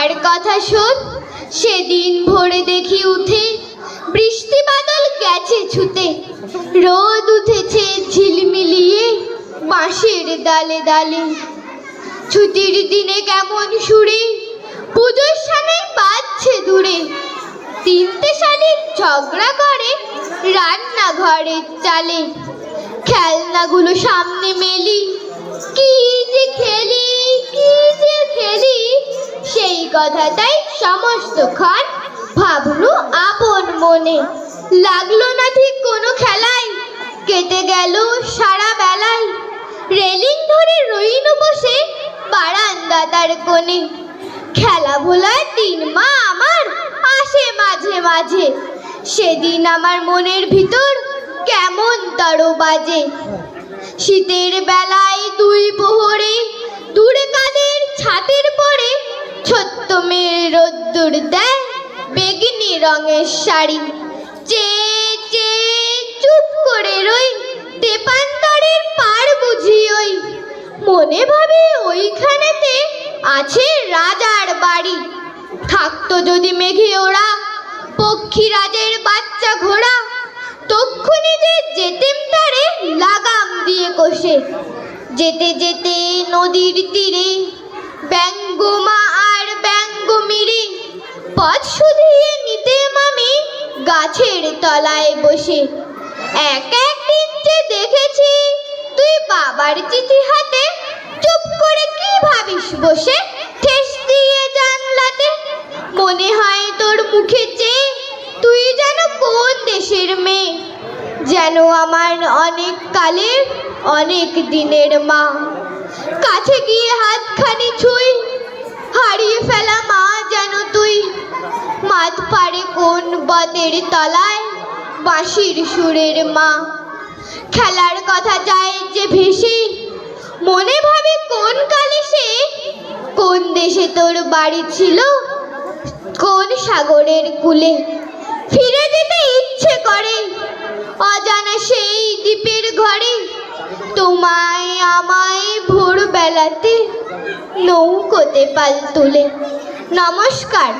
আমার কথা শোন, সেদিন ভোরে দেখি উঠে বৃষ্টি বাদল গেছে ছুতে, রোদ উঠেছে ঝিলমিলিয়ে বাঁশের ডালে ডালে। ছুটির দিনে কেমন সুরে পুজোর সানাই বাজছে দূরে, তিনটে শালিক ঝগড়া করে রান্নাঘরের চালে। খেলনাগুলো সামনে মেলি, কি যে খেলি কি যে খেলি, সেই কথাটাই সমস্তক্ষণ ভাবলু আপন মনে। লাগলো না ঠিক কোনো খেলায়, কেটে গেল সারা বেলায়। রেলিং ধরে রইনু বসে বারান্দাটার কোণে। খেলা ভোলার দিন মা আমার আসে মাঝে মাঝে, সেদিন আমার মনের ভিতর কেমন তর বাজে। শীতের বেলায় দুই প্রহরে দূরে কাদের ছাদের পরে ছোট্ট মেয়ে রোদ্দুর দেয় বেগনি রঙের শাড়ি। চেয়ে চেয়ে চুপ করে রই, তেপান্তরের পার বুঝি ওই। মনে ভাবে ওইখানেতে আছে রাজার বাড়ি। থাকতো যদি মেঘে ওরা পক্ষীরাজের বাচ্চা ঘোড়া, তক্ষুনি যে যেতেম তারে লাগাম দিয়ে কষে। যেতে যেতে নদীর তীরে ব্যঙ্গমা আর ব্যঙ্গমিরে পথ শুধিয়ে নিতেম আমি গাছের তলায় বসে। একদিন যে দেখেছি তুই বাবার চিঠি হাতে চুপ করে কি ভাবিস বসে ঠেস দিয়ে জানলাতে। মনে হয় তোর মুখে চেয়ে তুই যেন কোন দেশের মেয়ে, যেন আমার অনেক কালের অনেক দিনের মা। কাছে গিয়ে হাতখানি ছুঁই, হারিয়ে ফেলা মা যেন তুই। মাঠ পাড়ে কোন বটের তলায় বাঁশির সুরের মা। খেলার কথা যায় যে ভেসে, মনে ভাবে কোন কালে সে কোন দেশে তোর বাড়ি ছিল, কোন সাগরের কূলে। ফিরে যেতে ইচ্ছে করে অজানা সেই দ্বীপের ঘরে, তোমায় আমায় ভোরবেলাতে নৌকোতে পাল তুলে। নমস্কার।